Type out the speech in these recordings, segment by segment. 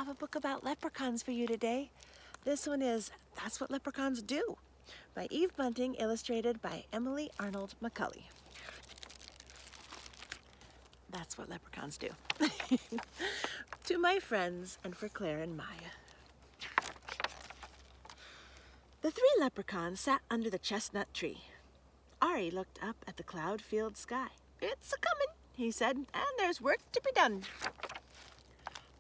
have a book about leprechauns for you today. This one is That's What Leprechauns Do by Eve Bunting, illustrated by Emily Arnold McCulley. That's what leprechauns do. To my friends and for Claire and Maya. The three leprechauns sat under the chestnut tree. Ari looked up at the cloud-filled sky. "It's a-comin'," he said, "and there's work to be done."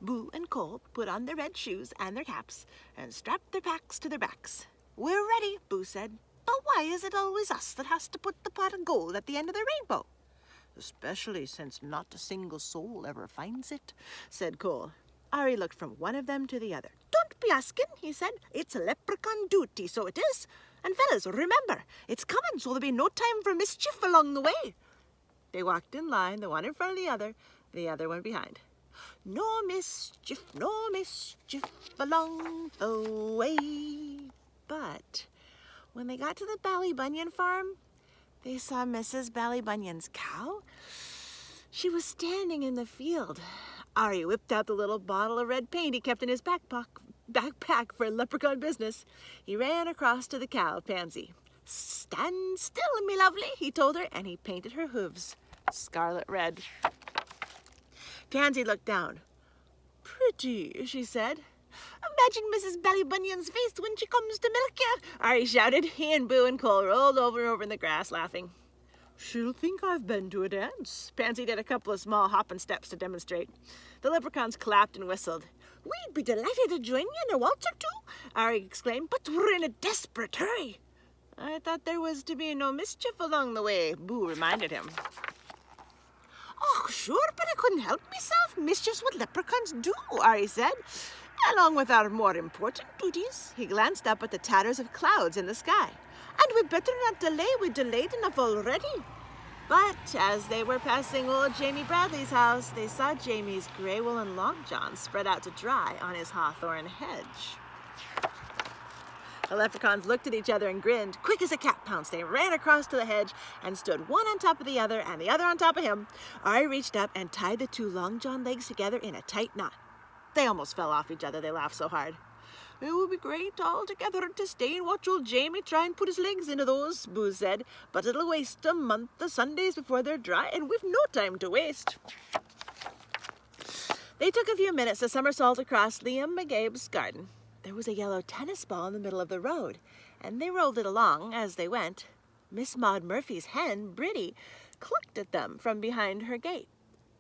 Boo and Cole put on their red shoes and their caps and strapped their packs to their backs. "We're ready," Boo said. "But why is it always us that has to put the pot of gold at the end of the rainbow?" "Especially since not a single soul ever finds it," said Cole. Ari looked from one of them to the other. "Don't be asking," he said. "It's a leprechaun duty, so it is. And fellas, remember, it's coming, so there'll be no time for mischief along the way." They walked in line, the one in front of the other one behind. No mischief along the way. But when they got to the Ballybunion farm, they saw Mrs. Ballybunion's cow. She was standing in the field. Ari whipped out the little bottle of red paint he kept in his backpack for leprechaun business. He ran across to the cow, Pansy. "Stand still, me lovely," he told her, and he painted her hooves scarlet red. Pansy looked down. "Pretty," she said. "Imagine Mrs. Ballybunion's face when she comes to milk you," Ari shouted. He and Boo and Cole rolled over in the grass, laughing. "She'll think I've been to a dance." Pansy did a couple of small hopping steps to demonstrate. The leprechauns clapped and whistled. "We'd be delighted to join you in a waltz or two," Ari exclaimed, "but we're in a desperate hurry." "I thought there was to be no mischief along the way," Boo reminded him. "Oh, sure, but I couldn't help myself. Mischief's what leprechauns do," Ari said, "along with our more important duties." He glanced up at the tatters of clouds in the sky. "And we'd better not delay. We're delayed enough already." But as they were passing old Jamie Bradley's house, they saw Jamie's gray woolen long john spread out to dry on his hawthorn hedge. The leprechauns looked at each other and grinned. Quick as a cat pounce, they ran across to the hedge and stood one on top of the other and the other on top of him. Ari reached up and tied the two long john legs together in a tight knot. They almost fell off each other, they laughed so hard. "It would be great all together to stay and watch old Jamie try and put his legs into those," Boo said, "but it'll waste a month of Sundays before they're dry, and we've no time to waste." They took a few minutes to somersault across Liam McGabe's garden. There was a yellow tennis ball in the middle of the road, and they rolled it along as they went. Miss Maud Murphy's hen, Bridie, clucked at them from behind her gate.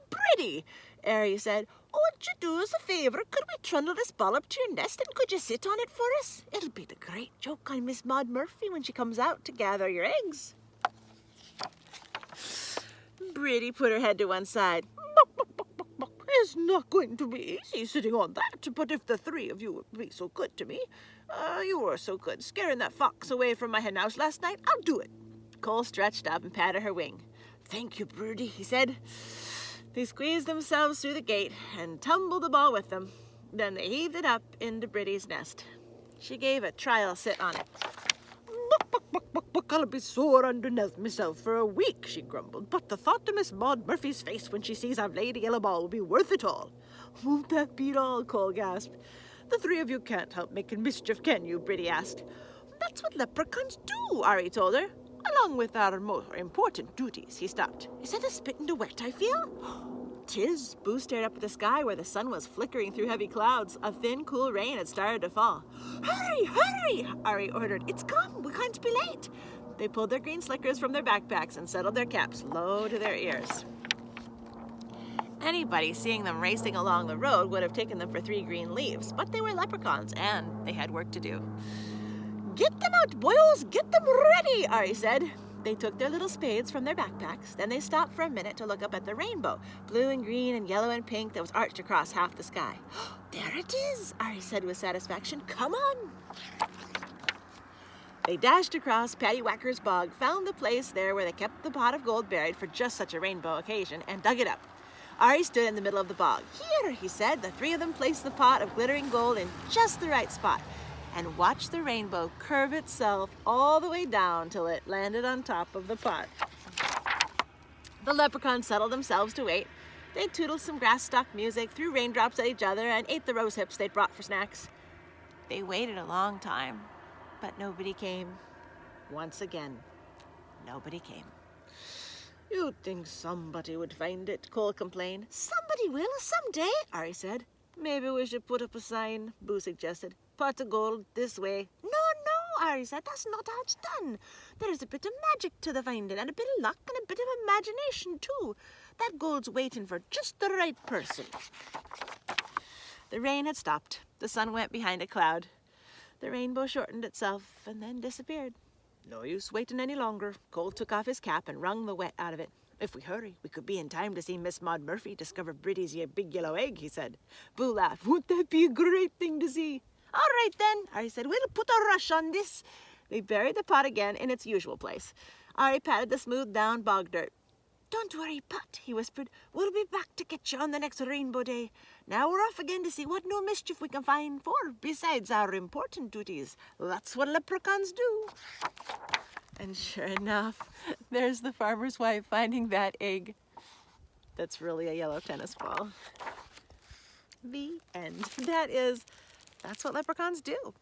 "Bridie," Ari said, "would you do us a favour? Could we trundle this ball up to your nest, and could you sit on it for us? It'll be the great joke on Miss Maud Murphy when she comes out to gather your eggs." Bridie put her head to one side. "It's not going to be easy sitting on that, but if the three of you would be so good to me, you were so good scaring that fox away from my hen house last night, I'll do it." Cole stretched up and patted her wing. "Thank you, Bridie," he said. They squeezed themselves through the gate and tumbled the ball with them. Then they heaved it up into Bridie's nest. She gave a trial sit on it. "Buck, I'll be sore underneath myself for a week," she grumbled. "But the thought of Miss Maud Murphy's face when she sees I've laid a yellow ball will be worth it all." "Won't that beat all?" Cole gasped. "The three of you can't help making mischief, can you?" Bridie asked. "That's what leprechauns do," Ari told her. "Along with our more important duties." He stopped. "Is that a spit in the wet I feel?" "'Tis." Boo stared up at the sky where the sun was flickering through heavy clouds. A thin, cool rain had started to fall. "Hurry, hurry!" Ari ordered. "It's come. We can't be late." They pulled their green slickers from their backpacks and settled their caps low to their ears. Anybody seeing them racing along the road would have taken them for three green leaves, but they were leprechauns, and they had work to do. "Get them out, boys! Get them ready!" Ari said. They took their little spades from their backpacks. Then they stopped for a minute to look up at the rainbow, blue and green and yellow and pink, that was arched across half the sky. "There it is," Ari said with satisfaction. "Come on." They dashed across Paddywhacker's bog, found the place there where they kept the pot of gold buried for just such a rainbow occasion, and dug it up. Ari stood in the middle of the bog. "Here," he said. The three of them placed the pot of glittering gold in just the right spot and watched the rainbow curve itself all the way down till it landed on top of the pot. The leprechauns settled themselves to wait. They tootled some grass-stalk music, threw raindrops at each other, and ate the rose hips they'd brought for snacks. They waited a long time, but nobody came. Once again, nobody came. You'd think somebody would find it, Cole complained. Somebody will, someday, Ari said. Maybe we should put up a sign, Boo suggested. Pot of gold this way. No, Ari said, that's not how it's done. There's a bit of magic to the finding, and a bit of luck, and a bit of imagination, too. That gold's waiting for just the right person. The rain had stopped. The sun went behind a cloud. The rainbow shortened itself and then disappeared. No use waiting any longer. Cole took off his cap and wrung the wet out of it. If we hurry, we could be in time to see Miss Maud Murphy discover Bridie's big yellow egg, he said. Boo laughed. Wouldn't that be a great thing to see? All right then, Ari said. We'll put a rush on this. They buried the pot again in its usual place. Ari patted the smooth down bog dirt. Don't worry, Pot, he whispered. We'll be back to get you on the next rainbow day. Now we're off again to see what new mischief we can find for, besides our important duties. That's what leprechauns do. And sure enough, there's the farmer's wife finding that egg. That's really a yellow tennis ball. The end. That's what leprechauns do.